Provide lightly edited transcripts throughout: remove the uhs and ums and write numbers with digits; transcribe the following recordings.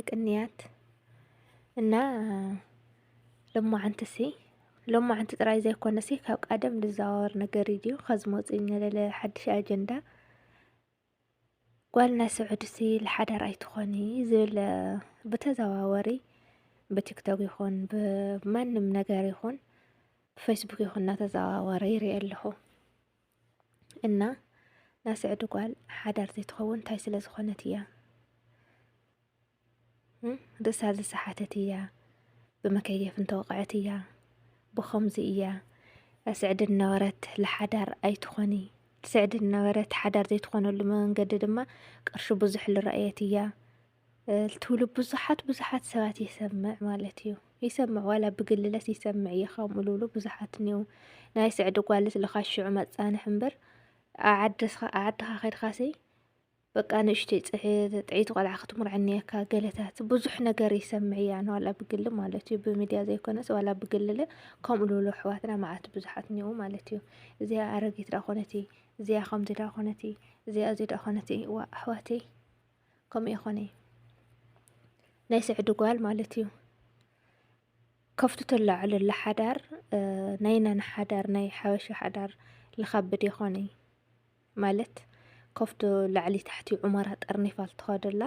ቅንያት እና لما عنت ጥራይ ዘይኮነሲ ካብ ቀደም ዝዘዋወር ነገር እዩ ከዚ መፅኛ ለለ ሓድሽ ኣጀንዳ ጓልና ስዑድሲ ለሓዳር ኣይትኾኒ ዝብል በተዘዋወሪ በቲክቶክ ይኹን ብማንም ነገር ይኹን ብፌስቡክ ይኹን እናተዘዋወረ ይሪኢ ኣለኹ እና ናስዕዱ ጓል ሓዳር ዘይትኸውን እንታይ ስለ ዝኾነት እያ ርእሳ ዝሰሓተት እያ ብመከየፍ እንተወቕዐት እያ ብኸምዚ እያ ኣስዕድ ነበረት ለሓዳር ኣይትኾኒ ስዕድ ነበረት ሓዳር ዘይትኾነሉ መንገዲ ድማ ቅርሺ ብዙሕ ዝረአየት እያ ትብሉ ብዙሓት ሰባት ይሰምዕ ማለት እዩ ይሰምዕ ዋላ ብግልለስ ይሰምዕ እየ ከምኡ ልብሉ ብዙሓት እኒው ናይ ስዕዲ ጓልስ ልኻሽዑ መጻንሕ እምበር ዓድኻ ኸይድኻሲ በቃ ንእሽተይ ጥዒት ቆልዓ ክትምርዐኒየካ ገለታት ብዙሕ ነገር ይሰምዕ እያ ዋላ ብግሊ ማለት እዩ ብሚድያ ዘይኮነስ ዋላ ብግልለ ከምኡ ልብሉ ኣሕዋትና መዓት ብዙሓት እኒው ማለት እዩ እዚኣ ኣረጊት ዳ ኮነቲ እዚኣ ከምዚ ዳ ኮነቲ እዚኣ እዚ ዳ ኮነቲ ዋ ኣሕዋተይ ከምኡ ይኾነ ናይ ስዕዲ ጓል ማለት እዩ ከፍቱ ተላዕሉ ለሓዳር ናይና ሓዳር ናይ ሓበሻ ሓዳር ልኸብድ ይኾነ ማለት ከፍቱ ላዕሊ ታሕቲ ዑመራ ጠርኒፋ ልትኸደላ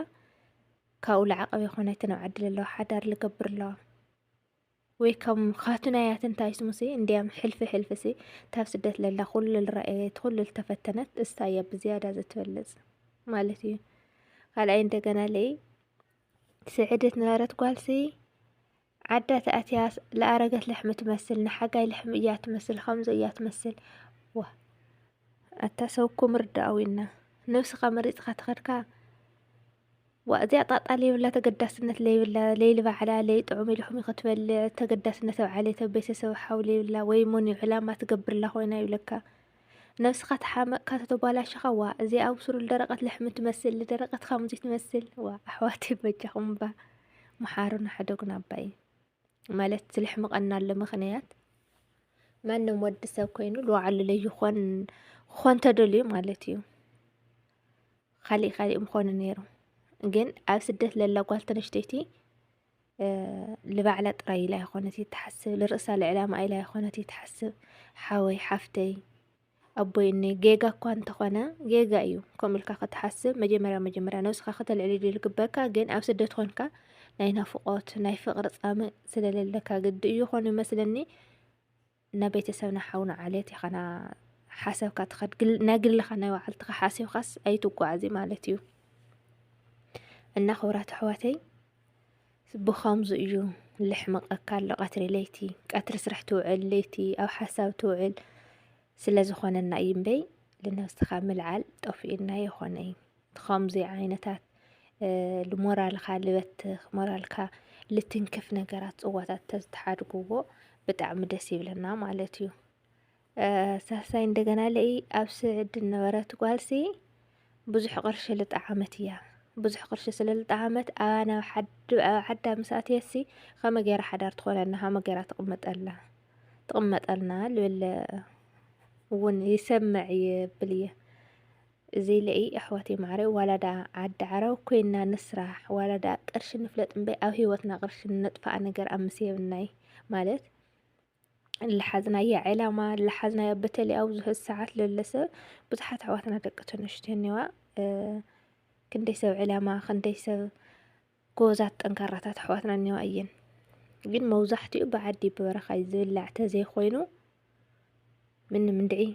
ካብኡ ለዓቐብ ይኾነ ተነብ ዓድል ኣለዋ ሓዳር ልገብር ኣለዋ ወይ ከም ካቱናያት እንታይ ስሙሲ እንዲያም ሕልፊ ታብ ስደት ለላ ኩሉ ልረአየት ኩሉ ልተፈተነት እስታያ ብዝያዳ ዘትበልጽ ማለት እዩ ካልኣይ እንደገና ለይ ስዕደት ነበረት ጓልሲ ዓዳ ተኣትያ ለኣረገት ልሕሚ ትመስል ንሓጋይ ልሕሚ እያ ትመስል ከምዚ እያ ትመስል ዋ ኣታሰብኩም ርዳኣዊና ነብስኻ መሪፅኻ ትኸድካ وأزي أطاط عليه ولا تقدسنت لي ولا ليل بعلا لي طعمي لحمي ختبل تقدسنت عليه تبيس سو حولي ولا ويموني على ما تقبر له هنا يلك نفس خت حامق كاتبالا شخوا زي أوصل لدرجة لحم تمثل لدرجة خمسة تمثل وأحواتي بجهم با محارنا حدقنا باي مالت لحم قنا لمخنيات ما إنه مود سو كينو لو على اللي يخون خون تدلي مالتيو خلي مخون نيرو ግን ኣብ ስደት ለላ ጓል ተነሽተይቲ ልባዕላ ጥራይ ኢላ ይኾነት ትሓስብ ልርእሳ ልዕላማ ኢላ ይኾነት ትሓስብ ሓወይ ሓፍተይ ኣቦይኒ ጌጋ እኳ እንተኾነ ጌጋ እዩ ከምኡ ኢልካ ክትሓስብ መጀመርያ ነብስኻ ከተልዕል ዝግበካ ግን ኣብ ስደት ኮንካ ናይ ናፍቆት ናይ ፍቕሪ ጻምእ ስለለለካ ግዲ እዩ ኾኑ ይመስለኒ ናብ ቤተሰብና ሓውና ዓሌት ይኸና ሓሰብካ ትኸድ ናግልኻ ናይ ባዕልትኻ ሓሲብካስ ኣይትጓዓዚ ማለት እዩ እና خبرات حواتي بخامز إيو لحمق أكال قطر ليتي قطر سرح توعل ليتي أو حساب توعل سلازو خوانا النايم بي لأنه استخامل عال طفئنا يخواني خامزي عينتات المورالخا لبت مورالكا لتنكف نقرات قواتات تزتحاد قوو بتعم دسيب لنا مالتيو ساساين دقنا لأي أبسعد النورات قوالسي بزح قرش لتعامتيا ብዙሕ ቅርሺ ስለልጣዓመት ኣነ ሓዳ ምሳት የሲ ከመ ገይራ ሓዳር ትኾነና ከመ ገይራ ትቕመጠልና ልብል እውን ይሰምዕ ይብል እየ እዚ ለይ ኣሕዋተይ ማዕረ ዋላዳ ዓዲ ዓረብ ኮይና ንስራሕ ዋላዳ ቅርሺ ንፍለጥ እምበይ ኣብ ሂወትና ቅርሺ ነጥፋእ ነገር ኣምስየብናይ ማለት لحزنايا علامة لحزنايا بتلي أو زه الساعات للسه بتحت عواتنا دقة نشتنيوا كندي سو علامة كندي سو جوزات انكرتات حواتنا النوائيين جن موزحتي بعدي برخاي زبل اعتزي خوينو من دعي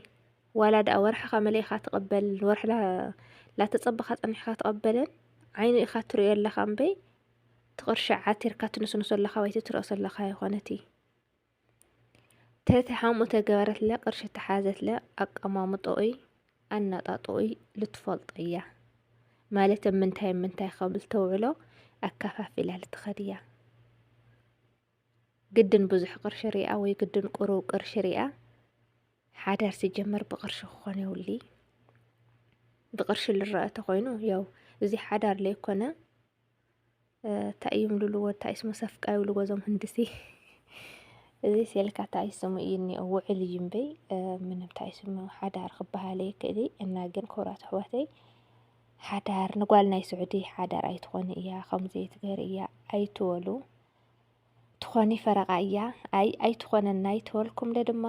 ولد أورح خملي تقبل ورح لا تصبخت أني تقبلا عيني خاطر يلا خنبي تقرشع عاتر كاتنس نص الله خويتي ترأس الله خاي خونتي تتحام تجارت لا قرش تحازت لا أقامة طوي أنا طوي لتفلط إياه مالت منتهي قبل توعله أكفى في ليلة خدية جدن بزح قرش ريئة ويجدن قرو قرش ريئة حادر سيجمر بقرش خواني ولي بقرش اللي رأته خوينو يو زي حادر ليكونا تأيم لولو تأيسمو صفقة ولو زم هندسي زي سيلكا تأيسمو إني أو علي جنبي من تأيسمو حادر خبها ليك إذي إنا جن كورات حواتي ሓዳር ንጓል ናይ ስዑዲ ሓዳር ኣይትኾኒ እያ ከምዚ ትገር እያ ኣይትወሉ ትኾኒ ፈረቓ እያ ኣይትኾነናይ ተወልኩም ድማ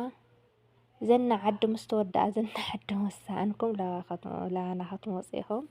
ዘና ዓዲ ምስ ተወዳኣ ዘና ዓዲ ወሳእንኩም ላና ኸትመፂኢኹም